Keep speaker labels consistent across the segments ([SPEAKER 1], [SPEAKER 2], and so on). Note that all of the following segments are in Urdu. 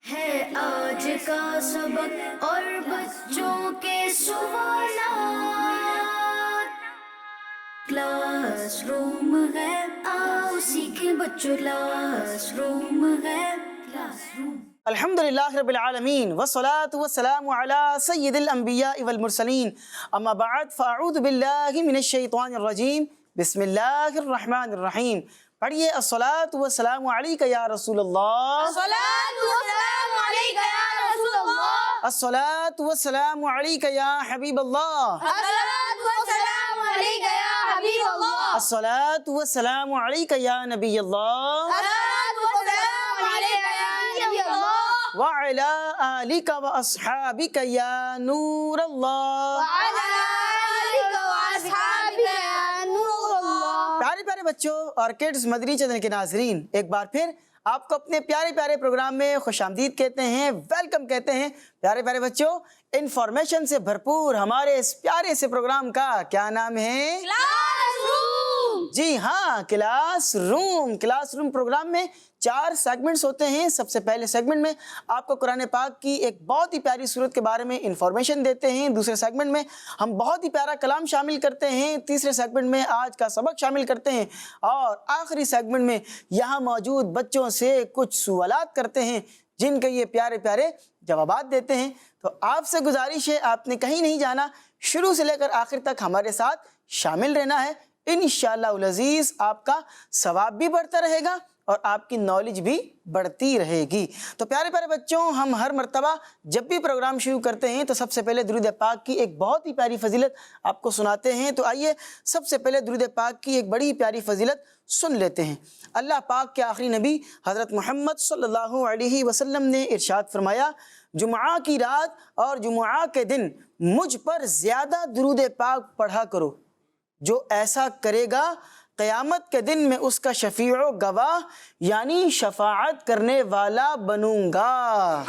[SPEAKER 1] ہے آج کا سبق اور بچوں کے سوالات، کلاس روم ہے، آؤ سیکھیں بچوں، کلاس روم ہے، کلاس روم۔
[SPEAKER 2] الحمدللہ رب العالمین والصلاة والسلام علی سید الانبیاء والمرسلین، اما بعد فاعوذ باللہ من الشیطان الرجیم، بسم اللہ الرحمن الرحیم۔ پڑھیے الصلاة والسلام علیک یا رسول اللہ،
[SPEAKER 3] الصلاة والسلام علیک یا رسول اللہ،
[SPEAKER 2] الصلاة والسلام علیک یا حبیب اللہ،
[SPEAKER 3] الصلاة والسلام علیک یا حبیب اللہ،
[SPEAKER 2] الصلاة والسلام علیک یا نبی اللہ،
[SPEAKER 3] الصلاة والسلام علیک یا نبی اللہ،
[SPEAKER 2] وعلی آلک واصحابک یا نور اللہ۔
[SPEAKER 3] وعلی آلک واصحابک یا نور اللہ۔
[SPEAKER 2] پیارے پیارے بچوں اور کڈز مدنی چینل کے ناظرین، ایک بار پھر آپ کو اپنے پیارے پیارے پروگرام میں خوش آمدید کہتے ہیں، ویلکم کہتے ہیں۔ پیارے پیارے بچوں، انفارمیشن سے بھرپور ہمارے اس پیارے سے پروگرام کا کیا نام ہے؟
[SPEAKER 3] Class room.
[SPEAKER 2] جی ہاں، class room. Class room program میں 4 سیگمنٹس ہوتے ہیں۔ سب سے پہلے سیگمنٹ میں آپ کو قرآن پاک کی ایک بہت ہی پیاری صورت کے بارے میں انفارمیشن دیتے ہیں۔ دوسرے سیگمنٹ میں ہم بہت ہی پیارا کلام شامل کرتے ہیں۔ تیسرے سیگمنٹ میں آج کا سبق شامل کرتے ہیں، اور آخری سیگمنٹ میں یہاں موجود بچوں سے کچھ سوالات کرتے ہیں جن کے یہ پیارے پیارے جوابات دیتے ہیں۔ تو آپ سے گزارش ہے، آپ نے کہیں نہیں جانا، شروع سے لے کر آخر تک ہمارے ساتھ شامل رہنا ہے۔ انشاءاللہ العزیز آپ کا ثواب بھی بڑھتا رہے گا اور آپ کی نالج بھی بڑھتی رہے گی۔ تو پیارے پیارے بچوں، ہم ہر مرتبہ جب بھی پروگرام شروع کرتے ہیں تو سب سے پہلے درود پاک کی ایک بہت ہی پیاری فضیلت آپ کو سناتے ہیں۔ تو آئیے سب سے پہلے درود پاک کی ایک بڑی پیاری فضیلت سن لیتے ہیں۔ اللہ پاک کے آخری نبی حضرت محمد صلی اللہ علیہ وسلم نے ارشاد فرمایا، جمعہ کی رات اور جمعہ کے دن مجھ پر زیادہ درود پاک پڑھا کرو، جو ایسا کرے گا قیامت کے دن میں اس کا شفیع و گواہ یعنی شفاعت کرنے والا بنوں گا۔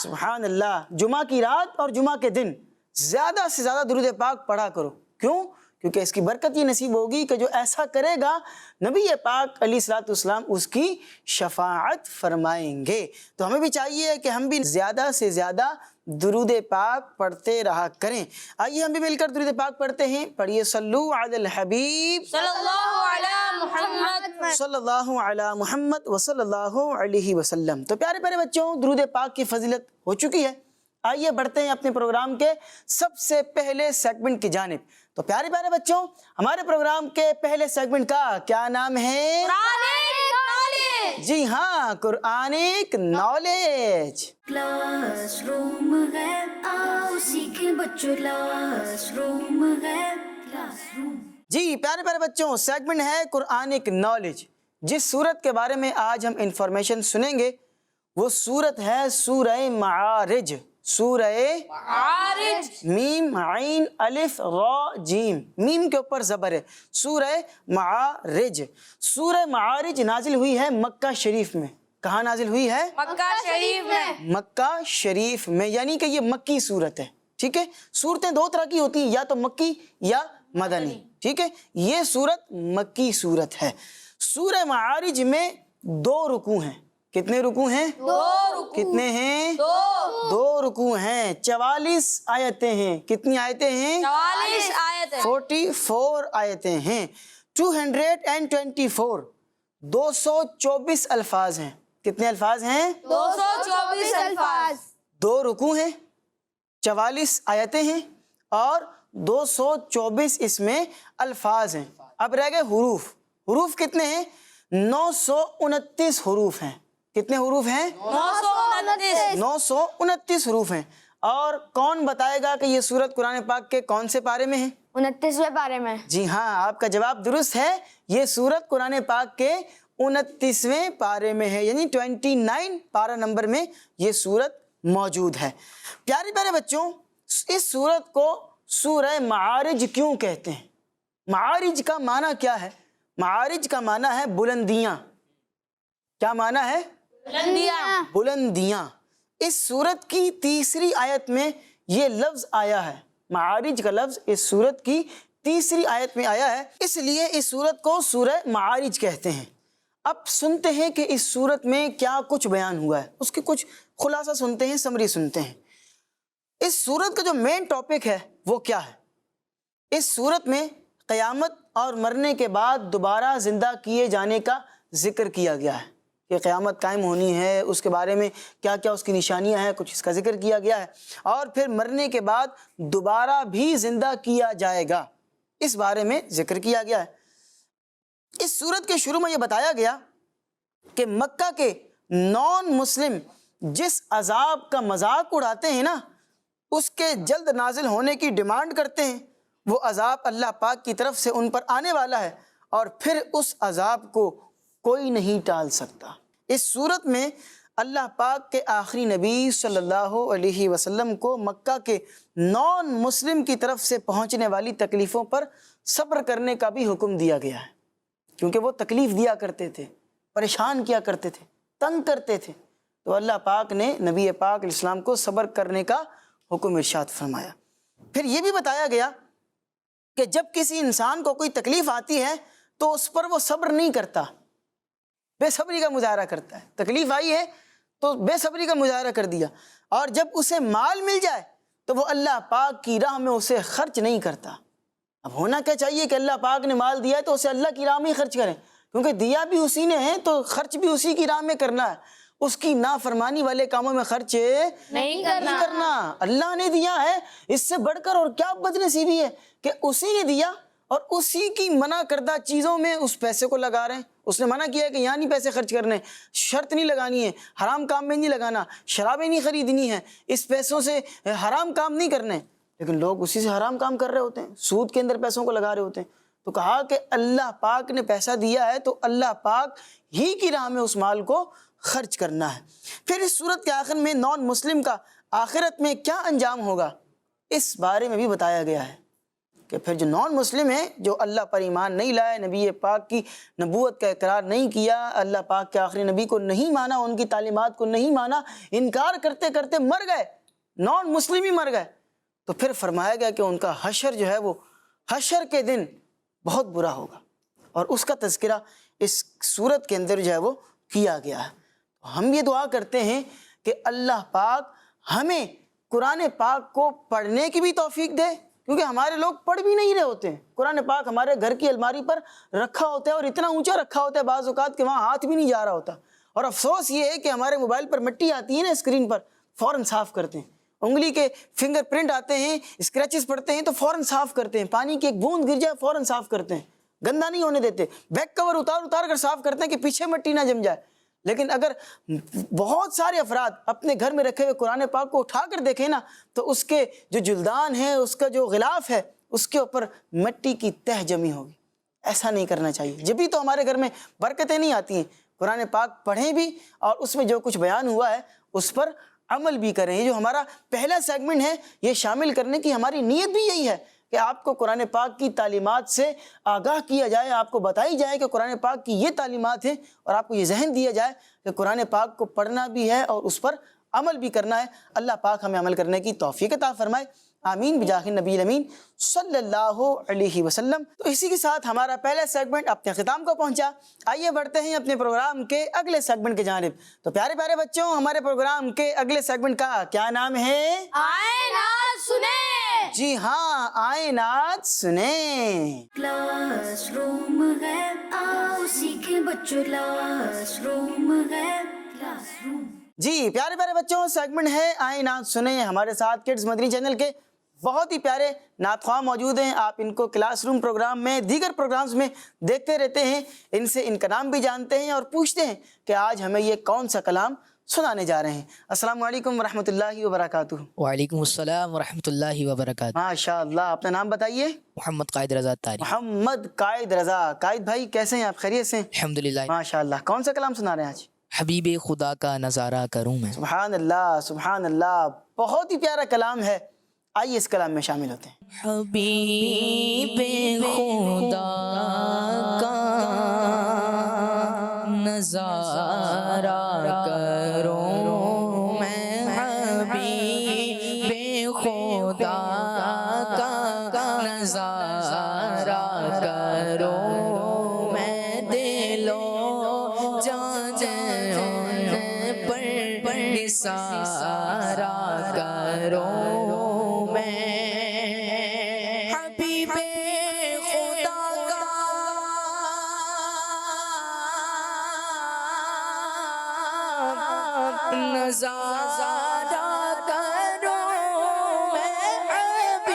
[SPEAKER 2] سبحان اللہ۔ جمعہ کی رات اور جمعہ کے دن زیادہ سے زیادہ درود پاک پڑھا کرو۔ کیوں؟ کیونکہ اس کی برکت یہ نصیب ہوگی کہ جو ایسا کرے گا نبی پاک علیہ الصلوۃ والسلام اس کی شفاعت فرمائیں گے۔ تو ہمیں بھی چاہیے کہ ہم بھی زیادہ سے زیادہ درود پاک پڑھتے رہا کریں۔ آئیے ہم بھی مل کر درود پاک پڑھتے ہیں۔ پڑھیے صلو علی الحبیب
[SPEAKER 3] صلی اللہ علی محمد،
[SPEAKER 2] صلی اللہ علی محمد وصلی اللہ علیہ وسلم۔ تو پیارے پیارے بچوں، درود پاک کی فضیلت ہو چکی ہے۔ آئیے بڑھتے ہیں اپنے پروگرام کے سب سے پہلے سیگمنٹ کی جانب۔ تو پیارے پیارے بچوں، ہمارے پروگرام کے پہلے سیگمنٹ کا کیا نام ہے؟
[SPEAKER 3] Quranic knowledge.
[SPEAKER 2] جی ہاں، قرآنک نالج۔
[SPEAKER 1] کلاس روم ہے، آؤ سیکھیں بچوں، کلاس روم ہے، کلاس روم۔
[SPEAKER 2] جی پیارے پیارے بچوں، سیگمنٹ ہے قرآنک نالج۔ جس سورت کے بارے میں آج ہم انفارمیشن سنیں گے وہ سورت ہے سورہ معارج۔ سورہ
[SPEAKER 3] معارج۔
[SPEAKER 2] میم عین الف را جیم، میم کے اوپر زبر ہے۔ سورہ معارج۔ سورہ معارج نازل ہوئی ہے مکہ شریف میں۔ کہاں نازل ہوئی ہے؟
[SPEAKER 3] مکہ شریف میں۔
[SPEAKER 2] مکہ شریف میں، یعنی کہ یہ مکی صورت ہے۔ ٹھیک ہے، صورتیں 2 طرح کی ہوتی ہیں، یا تو مکی یا مدنی۔ ٹھیک ہے، یہ صورت مکی صورت ہے۔ سورہ معارج میں 2 رکوع ہیں۔ کتنے رکوع ہیں؟
[SPEAKER 3] 2 رکوع۔
[SPEAKER 2] کتنے ہیں؟
[SPEAKER 3] 2
[SPEAKER 2] رکوع ہیں۔ 44 آیتیں ہیں۔ کتنی آیتیں ہیں؟
[SPEAKER 3] 44 آیت ہے۔
[SPEAKER 2] 44 آیتیں ہیں۔ 224 224 الفاظ ہیں۔ کتنے الفاظ ہیں؟
[SPEAKER 3] 224 الفاظ۔
[SPEAKER 2] 2 رکوع ہیں، 44 آیتیں ہیں اور 224 اس میں الفاظ ہیں۔ اب رہ گئے حروف۔ حروف کتنے ہیں؟ 929 حروف ہیں۔ کتنے حروف ہیں؟
[SPEAKER 3] 929۔
[SPEAKER 2] 929 حروف ہیں۔ اور کون بتائے گا کہ یہ سورت قرآن پاک کے کون سے پارے میں ہے؟
[SPEAKER 3] 29ویں پارے میں۔
[SPEAKER 2] جی ہاں، آپ کا جواب درست ہے۔ یہ سورت قرآن پاک کے 29ویں پارے میں ہے، یعنی 29 پارہ نمبر میں یہ سورت موجود ہے۔ پیارے پیارے بچوں، اس سورت کو سورہ معارج کیوں کہتے ہیں؟ معارج کا معنی کیا ہے؟ معارج کا معنی ہے بلندیاں۔ کیا معنی ہے؟
[SPEAKER 3] بلندیاں۔
[SPEAKER 2] بلندیاں۔ اس سورت کی تیسری آیت میں یہ لفظ آیا ہے۔ معارج کا لفظ اس سورت کی تیسری آیت میں آیا ہے، اس لیے اس سورت کو سورہ معارج کہتے ہیں۔ اب سنتے ہیں کہ اس صورت میں کیا کچھ بیان ہوا ہے، اس کے کچھ خلاصہ سنتے ہیں، سمری سنتے ہیں۔ اس صورت کا جو مین ٹاپک ہے وہ کیا ہے؟ اس صورت میں قیامت اور مرنے کے بعد دوبارہ زندہ کیے جانے کا ذکر کیا گیا ہے کہ قیامت قائم ہونی ہے، اس کے بارے میں کیا کیا اس کی نشانیاں ہیں، کچھ اس کا ذکر کیا گیا ہے، اور پھر مرنے کے بعد دوبارہ بھی زندہ کیا جائے گا، اس بارے میں ذکر کیا گیا ہے۔ اس صورت کے شروع میں یہ بتایا گیا کہ مکہ کے نان مسلم جس عذاب کا مذاق اڑاتے ہیں نا، اس کے جلد نازل ہونے کی ڈیمانڈ کرتے ہیں، وہ عذاب اللہ پاک کی طرف سے ان پر آنے والا ہے، اور پھر اس عذاب کو کوئی نہیں ٹال سکتا۔ اس صورت میں اللہ پاک کے آخری نبی صلی اللہ علیہ وسلم کو مکہ کے نان مسلم کی طرف سے پہنچنے والی تکلیفوں پر صبر کرنے کا بھی حکم دیا گیا ہے، کیونکہ وہ تکلیف دیا کرتے تھے، پریشان کیا کرتے تھے، تنگ کرتے تھے، تو اللہ پاک نے نبی پاک علیہ السلام کو صبر کرنے کا حکم ارشاد فرمایا۔ پھر یہ بھی بتایا گیا کہ جب کسی انسان کو کوئی تکلیف آتی ہے تو اس پر وہ صبر نہیں کرتا، بے صبری کا مظاہرہ کرتا ہے۔ تکلیف آئی ہے تو بے صبری کا مظاہرہ کر دیا، اور جب اسے مال مل جائے تو وہ اللہ پاک کی راہ میں اسے خرچ نہیں کرتا۔ اب ہونا کیا چاہیے کہ اللہ پاک نے مال دیا ہے تو اسے اللہ کی راہ میں ہی خرچ کریں، کیونکہ دیا بھی اسی نے ہے تو خرچ بھی اسی کی راہ میں کرنا ہے، اس کی نافرمانی والے کاموں میں خرچ
[SPEAKER 3] نہیں کرنا۔
[SPEAKER 2] اللہ نے دیا ہے، اس سے بڑھ کر اور کیا بد نصیبی ہے کہ اسی نے دیا اور اسی کی منع کردہ چیزوں میں اس پیسے کو لگا رہے ہیں۔ اس نے منع کیا ہے کہ یہاں نہیں پیسے خرچ کرنے، شرط نہیں لگانی ہے، حرام کام میں نہیں لگانا، شرابیں نہیں خریدنی ہیں، اس پیسوں سے حرام کام نہیں کرنے، لیکن لوگ اسی سے حرام کام کر رہے ہوتے ہیں، سود کے اندر پیسوں کو لگا رہے ہوتے ہیں۔ تو کہا کہ اللہ پاک نے پیسہ دیا ہے تو اللہ پاک ہی کی راہ میں اس مال کو خرچ کرنا ہے۔ پھر اس صورت کے آخر میں نان مسلم کا آخرت میں کیا انجام ہوگا، اس بارے میں بھی بتایا گیا ہے کہ پھر جو نان مسلم ہیں، جو اللہ پر ایمان نہیں لائے، نبی پاک کی نبوت کا اقرار نہیں کیا، اللہ پاک کے آخری نبی کو نہیں مانا، ان کی تعلیمات کو نہیں مانا، انکار کرتے کرتے مر گئے، نان مسلم ہی مر گئے، تو پھر فرمایا گیا کہ ان کا حشر جو ہے وہ حشر کے دن بہت برا ہوگا، اور اس کا تذکرہ اس صورت کے اندر جو ہے وہ کیا گیا ہے۔ ہم یہ دعا کرتے ہیں کہ اللہ پاک ہمیں قرآن پاک کو پڑھنے کی بھی توفیق دے، کیونکہ ہمارے لوگ پڑھ بھی نہیں رہے ہوتے ہیں۔ قرآن پاک ہمارے گھر کی الماری پر رکھا ہوتا ہے، اور اتنا اونچا رکھا ہوتا ہے بعض اوقات کہ وہاں ہاتھ بھی نہیں جا رہا ہوتا، اور افسوس یہ ہے کہ ہمارے موبائل پر مٹی آتی ہے نا اسکرین پر، فوراً صاف کرتے ہیں، انگلی کے فنگر پرنٹ آتے ہیں، اسکریچز پڑتے ہیں تو فوراً صاف کرتے ہیں، پانی کی ایک بوند گر جائے فوراً صاف کرتے ہیں، گندا نہیں ہونے دیتے، بیک کور اتار کر صاف کرتے ہیں کہ پیچھے مٹی نہ جم جائے۔ لیکن اگر بہت سارے افراد اپنے گھر میں رکھے ہوئے قرآن پاک کو اٹھا کر دیکھیں نا، تو اس کے جو جلدان ہے، اس کا جو غلاف ہے، اس کے اوپر مٹی کی تہ جمی ہوگی۔ ایسا نہیں کرنا چاہیے، جبھی تو ہمارے گھر میں برکتیں نہیں آتی ہیں۔ قرآن پاک پڑھیں بھی، اور اس میں جو کچھ بیان ہوا ہے اس پر عمل بھی کریں۔ یہ جو ہمارا پہلا سیگمنٹ ہے، یہ شامل کرنے کی ہماری نیت بھی یہی ہے کہ آپ کو قرآن پاک کی تعلیمات سے آگاہ کیا جائے، آپ کو بتائی جائے کہ قرآن پاک کی یہ تعلیمات ہیں، اور آپ کو یہ ذہن دیا جائے کہ قرآن پاک کو پڑھنا بھی ہے اور اس پر عمل بھی کرنا ہے۔ اللہ پاک ہمیں عمل کرنے کی توفیق عطا فرمائے، آمین بجاہ نبی الامین صلی اللہ علیہ وسلم۔ تو اسی کے ساتھ ہمارا پہلا سیگمنٹ اپنے اختتام کو پہنچا۔ آئیے بڑھتے ہیں اپنے پروگرام کے اگلے سیگمنٹ کی جانب۔ تو پیارے پیارے بچوں، ہمارے پروگرام کے اگلے سیگمنٹ کا کیا نام ہے؟
[SPEAKER 3] آئے نعت سنیں۔
[SPEAKER 2] جی ہاں، آئے نعت سنیں۔
[SPEAKER 1] کلاس روم ہے، آؤ سیکھیں بچوں، کلاس روم ہے، کلاس روم۔
[SPEAKER 2] جی پیارے پیارے بچوں، سیگمنٹ ہے آئے نعت سنیں۔ ہمارے ساتھ کڈز مدنی چینل کے بہت ہی پیارے نعت خواہ موجود ہیں۔ آپ ان کو کلاس روم پروگرام میں، دیگر پروگرامز میں دیکھتے رہتے ہیں، ان سے ان کا نام بھی جانتے ہیں اور پوچھتے ہیں کہ آج ہمیں یہ کون سا کلام سنانے جا رہے ہیں۔ السلام علیکم ورحمۃ اللہ وبرکاتہ۔
[SPEAKER 4] وعلیکم السلام ورحمۃ اللہ وبرکاتہ۔
[SPEAKER 2] ماشاء اللہ، اپنا نام بتائیے۔
[SPEAKER 4] محمد قائد رضا تاری۔
[SPEAKER 2] محمد قائد رضا۔ قائد بھائی کیسے ہیں آپ؟ خیریت سے ہیں؟
[SPEAKER 4] الحمدللہ۔
[SPEAKER 2] ماشاء اللہ، کون سا کلام سنا رہے ہیں آج؟
[SPEAKER 4] حبیب خدا کا نظارہ کروں میں۔
[SPEAKER 2] سبحان اللہ، سبحان اللہ، بہت ہی پیارا کلام ہے۔ آئیے اس کلام میں شامل ہوتے ہیں۔
[SPEAKER 4] حبیب خدا کا نظارہ کروں میں، حبیب خدا کا نظارہ کروں میں، دل و سارا کروں میں حبیب خدا کا نظارہ کروں میں حبیب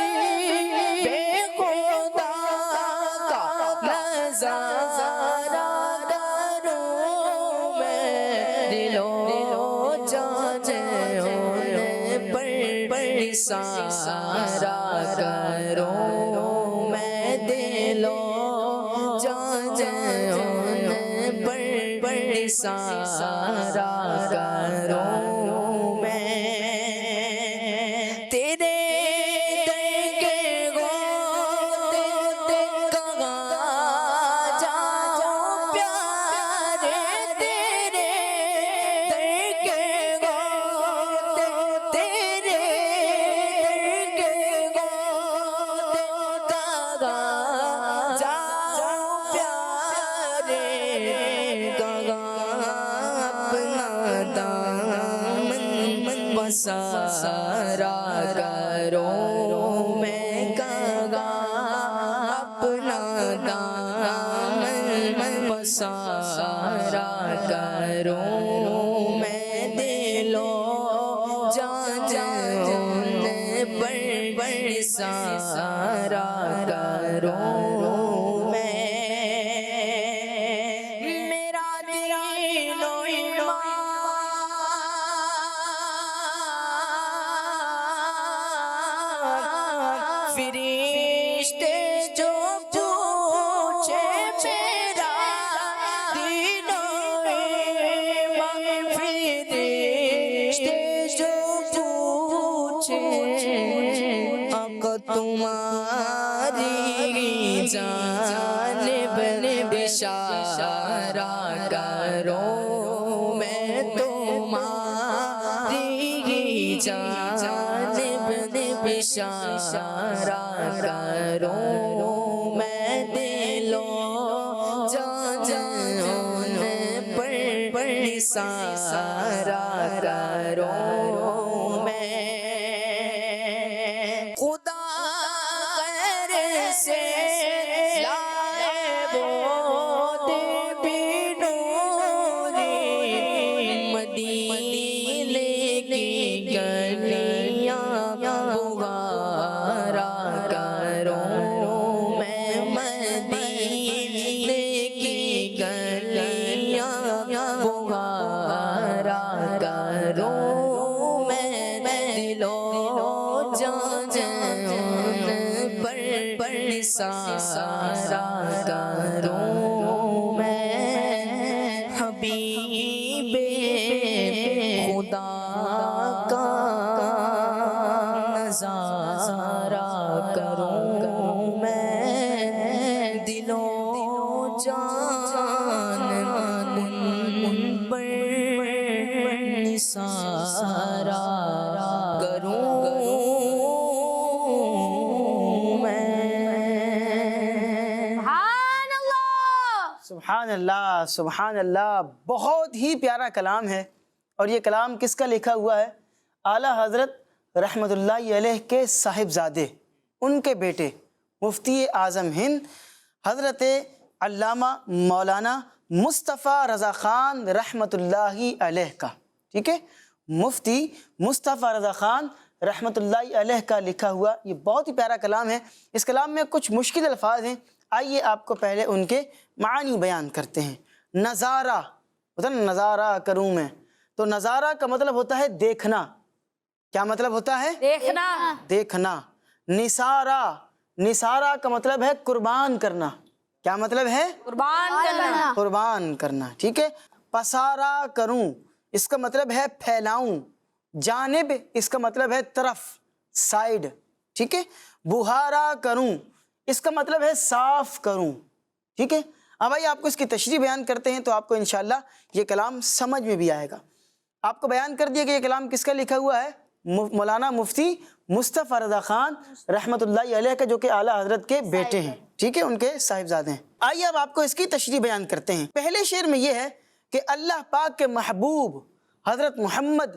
[SPEAKER 4] خدا کا نظارہ کروں میں دلو سارا کروں میں دلو جان پر سارا کروں میں تیرے در کے گوتے کہاں جاؤں پیارے تیرے در کے گوتے تیرے سارا کروں میں کہاں اپنا دامن سارا کروں میں دلو جان پر سارا کروں میں میرا دین و ایمان فرشتے جو پوچھے میرا دین و ایمان فرشتے جو پوچھے آقا تمہاری جانب اشارہ کروں میں تمہاری جانب اشارہ کروں میں دلو جان پر سارا کروں میں خدا غیر سے لائے وہ بھی نوری مدینے کی گلیاں بہارا کروں میں مدینے کی گلیاں بہارا کروں میں دلو جان پر سارا کروں میں حبیب خدا کا نظارہ کروں میں دلو جان پر سارا کروں
[SPEAKER 2] سبحان اللہ سبحان اللہ، بہت ہی پیارا کلام ہے۔ اور یہ کلام کس کا لکھا ہوا ہے؟ اعلیٰ حضرت رحمت اللہ علیہ کے صاحبزادے، ان کے بیٹے مفتی اعظم ہند حضرت علامہ مولانا مصطفیٰ رضا خان رحمت اللہ علیہ کا، ٹھیک ہے، مفتی مصطفیٰ رضا خان رحمت اللہ علیہ کا لکھا ہوا یہ بہت ہی پیارا کلام ہے۔ اس کلام میں کچھ مشکل الفاظ ہیں، آئیے آپ کو پہلے ان کے معانی بیان کرتے ہیں۔ نظارہ ہوتا ہے نا، نظارہ کروں میں، تو نظارہ کا مطلب ہوتا ہے دیکھنا۔ کیا مطلب ہوتا ہے؟
[SPEAKER 3] دیکھنا۔
[SPEAKER 2] دیکھنا۔ نثارہ، نثارہ کا مطلب ہے قربان کرنا۔ کیا مطلب ہے؟
[SPEAKER 3] قربان کرنا۔
[SPEAKER 2] قربان کرنا، ٹھیک ہے۔ پسارا کروں، اس کا مطلب ہے پھیلاؤں۔ جانب، اس کا مطلب ہے طرف، سائیڈ، ٹھیک ہے۔ بہارا کروں، اس کا مطلب ہے صاف کروں، ٹھیک ہے۔ اب آئیے آپ کو اس کی تشریح بیان کرتے ہیں تو آپ کو انشاءاللہ یہ کلام سمجھ میں بھی آئے گا۔ آپ کو بیان کر دیا کہ یہ کلام کس کا لکھا ہوا ہے؟ مولانا مفتی مصطفیٰ رضا خان رحمت اللہ علیہ کا، جو کہ اعلیٰ حضرت کے بیٹے ہیں، ٹھیک ہے، ان کے صاحبزادے ہیں۔ آئیے اب آپ کو اس کی تشریح بیان کرتے ہیں۔ پہلے شعر میں یہ ہے کہ اللہ پاک کے محبوب حضرت محمد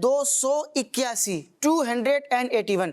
[SPEAKER 2] 281, 281।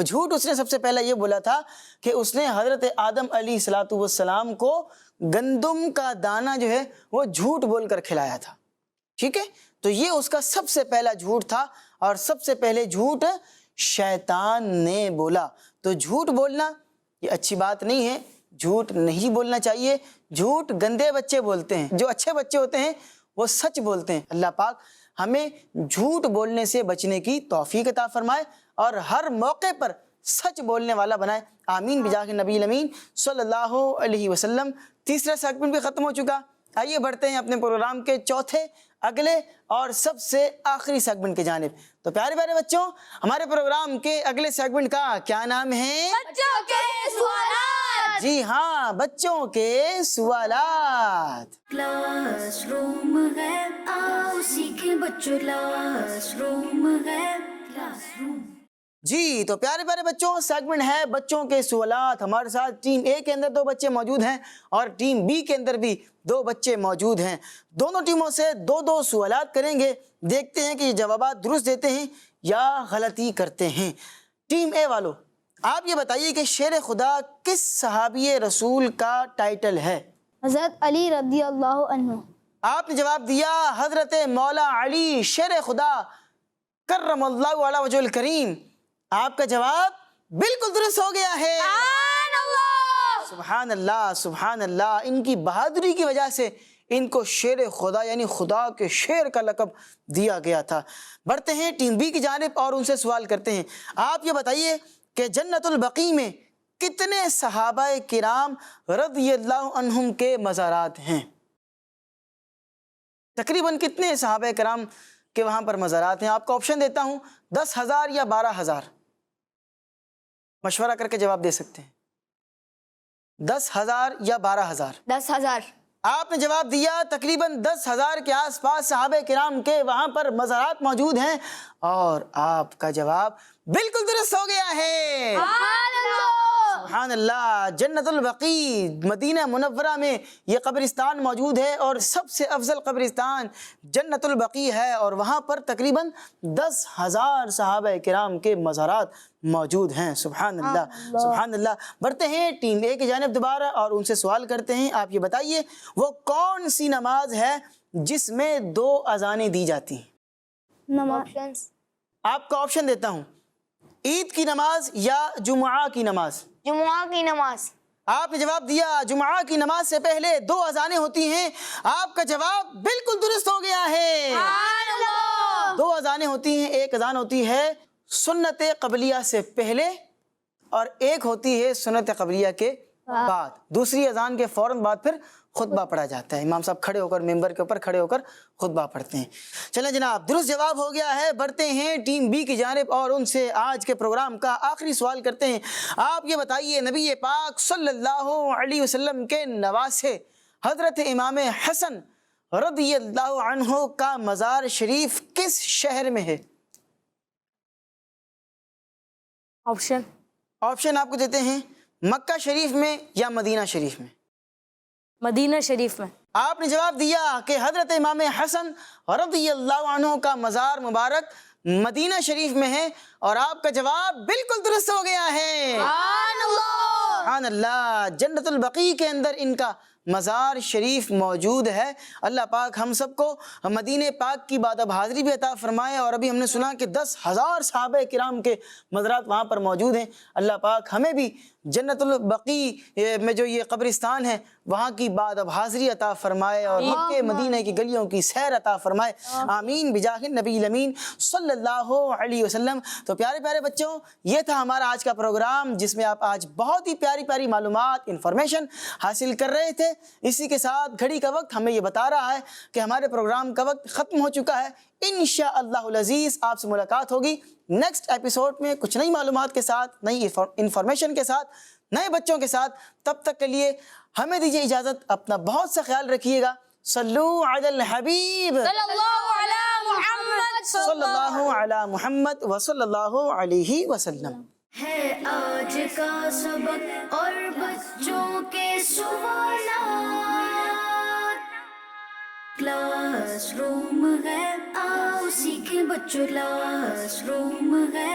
[SPEAKER 2] وہ جھوٹ اس نے سب سے پہلے یہ بولا تھا کہ اس نے حضرت آدم علیہ الصلوۃ والسلام کو گندم کا دانہ جو ہے وہ جھوٹ بول کر کھلایا تھا، ٹھیک ہے؟ تو یہ اس کا سب سے پہلا جھوٹ تھا، اور سب سے پہلے جھوٹ شیطان نے بولا۔ تو جھوٹ بولنا یہ اچھی بات نہیں ہے، جھوٹ نہیں بولنا چاہیے، جھوٹ گندے بچے بولتے ہیں، جو اچھے بچے ہوتے ہیں وہ سچ بولتے ہیں۔ اللہ پاک ہمیں جھوٹ بولنے سے بچنے کی توفیق عطا فرمائے اور ہر موقع پر سچ بولنے والا بنائے، آمین بجاہ نبی الامین صلی اللہ علیہ وسلم۔ تیسرا سیگمنٹ بھی ختم ہو چکا، آئیے بڑھتے ہیں اپنے پروگرام کے چوتھے، اگلے اور سب سے آخری سیگمنٹ کی جانب۔ تو پیارے پیارے بچوں، ہمارے پروگرام کے اگلے سیگمنٹ کا کیا نام ہے؟
[SPEAKER 3] بچوں کے سوالات۔
[SPEAKER 2] جی ہاں، بچوں کے سوالات۔
[SPEAKER 1] کلاس روم ہے، آؤ سیکھیں بچوں، کلاس روم ہے، کلاس روم۔
[SPEAKER 2] جی تو پیارے پیارے بچوں، سیگمنٹ ہے بچوں کے سوالات۔ ہمارے ساتھ ٹیم اے کے اندر 2 بچے موجود ہیں اور ٹیم بی کے اندر بھی 2 بچے موجود ہیں۔ دونوں ٹیموں سے 2 سوالات کریں گے، دیکھتے ہیں کہ یہ جوابات درست دیتے ہیں یا غلطی کرتے ہیں۔ ٹیم اے والو، آپ یہ بتائیے کہ شیر خدا کس صحابی رسول کا ٹائٹل ہے؟
[SPEAKER 5] حضرت علی رضی اللہ عنہ۔
[SPEAKER 2] آپ نے جواب دیا حضرت مولا علی شیر خدا کرم اللہ علیہ وجہ الکریم۔ آپ کا جواب بالکل درست ہو گیا ہے۔ سبحان اللہ، سبحان اللہ۔ ان کی بہادری کی وجہ سے ان کو شیر خدا یعنی خدا کے شیر کا لقب دیا گیا تھا۔ بڑھتے ہیں ٹیم بی کی جانب اور ان سے سوال کرتے ہیں۔ آپ یہ بتائیے کہ جنت البقیع میں کتنے صحابہ کرام رضی اللہ عنہم کے مزارات ہیں؟ تقریباً کتنے صحابہ کرام کے وہاں پر مزارات ہیں؟ آپ کو آپشن دیتا ہوں، 10,000 یا 12,000۔ مشورہ کر کے جواب دے سکتے ہیں، 10,000 یا 12,000۔
[SPEAKER 3] 10,000۔
[SPEAKER 2] آپ نے جواب دیا تقریباً 10,000 کے آس پاس صحابہ کرام کے وہاں پر مزارات موجود ہیں، اور آپ کا جواب بالکل درست ہو گیا ہے۔ سبحان اللہ۔ جنت البقیع مدینہ منورہ میں یہ قبرستان موجود ہے، اور سب سے افضل قبرستان جنت البقیع ہے، اور وہاں پر تقریباً 10,000 صحابہ کرام کے مزارات موجود ہیں۔ سبحان اللہ، سبحان اللہ۔ بڑھتے ہیں ٹیم اے کی جانب دوبارہ اور ان سے سوال کرتے ہیں۔ آپ یہ بتائیے وہ کون سی نماز ہے جس میں 2 اذانیں دی جاتی ہیں؟ آپ کو آپشن دیتا ہوں، عید کی نماز یا جمعہ کی نماز۔
[SPEAKER 3] جمعہ کی نماز۔
[SPEAKER 2] آپ نے جواب دیا جمعہ کی نماز سے پہلے 2 اذانیں ہوتی ہیں۔ آپ کا جواب بالکل درست ہو گیا ہے۔ 2 اذانیں ہوتی ہیں، ایک اذان ہوتی ہے سنت قبلیہ سے پہلے اور ایک ہوتی ہے سنت قبلیہ کے بعد۔ دوسری اذان کے فوراً بعد پھر خطبہ پڑھا جاتا ہے، امام صاحب کھڑے ہو کر ممبر کے اوپر کھڑے ہو کر خطبہ پڑھتے ہیں۔ چلیں جناب، درست جواب ہو گیا ہے۔ بڑھتے ہیں ٹیم بی کی جانب اور ان سے آج کے پروگرام کا آخری سوال کرتے ہیں۔ آپ یہ بتائیے نبی پاک صلی اللہ علیہ وسلم کے نواسے حضرت امام حسن رضی اللہ عنہ کا مزار شریف کس شہر میں ہے؟ آپشن آپ کو دیتے ہیں، مکہ شریف میں یا مدینہ شریف میں؟
[SPEAKER 6] مدینہ شریف میں۔
[SPEAKER 2] آپ نے جواب دیا کہ حضرت امام حسن رضی اللہ عنہ کا مزار مبارک مدینہ شریف میں ہے، اور آپ کا جواب بالکل درست ہو گیا ہے۔ سبحان اللہ۔ جنت البقیع کے اندر ان کا مزار شریف موجود ہے۔ اللہ پاک ہم سب کو مدینہ پاک کی بادب حاضری بھی عطا فرمائے، اور ابھی ہم نے سنا کہ 10,000 صحابہ کرام کے مزارات وہاں پر موجود ہیں۔ اللہ پاک ہمیں بھی جنت البقیع میں جو یہ قبرستان ہے وہاں کی بادب حاضری عطا فرمائے اور مکہ مدینہ کی گلیوں کی سیر عطا فرمائے، آمین بجاہ نبی الامین صلی اللہ علیہ وسلم۔ تو پیارے پیارے بچوں، یہ تھا ہمارا آج کا پروگرام جس میں آپ آج بہت ہی پیاری پیاری معلومات، انفارمیشن حاصل کر رہے تھے۔ اسی کے ساتھ گھڑی کا وقت ہمیں یہ بتا رہا ہے کہ ہمارے پروگرام کا وقت ختم ہو چکا ہے۔ انشاءاللہ العزیز آپ سے ملاقات ہوگی نیکسٹ ایپیسوڈ میں کچھ نئی معلومات کے ساتھ، نئی انفارمیشن کے ساتھ، نئے بچوں کے ساتھ۔ تب تک کے لیے ہمیں دیجیے اجازت، اپنا بہت سا خیال رکھیے گا۔ صلو علی الحبیب صلی اللہ علی محمد وصلی اللہ علیہ وسلم۔
[SPEAKER 1] ہے آج کا سبق اور بچوں کے سوالات، کلاس روم ہے، آؤ سیکھیں بچوں، کلاس روم ہے۔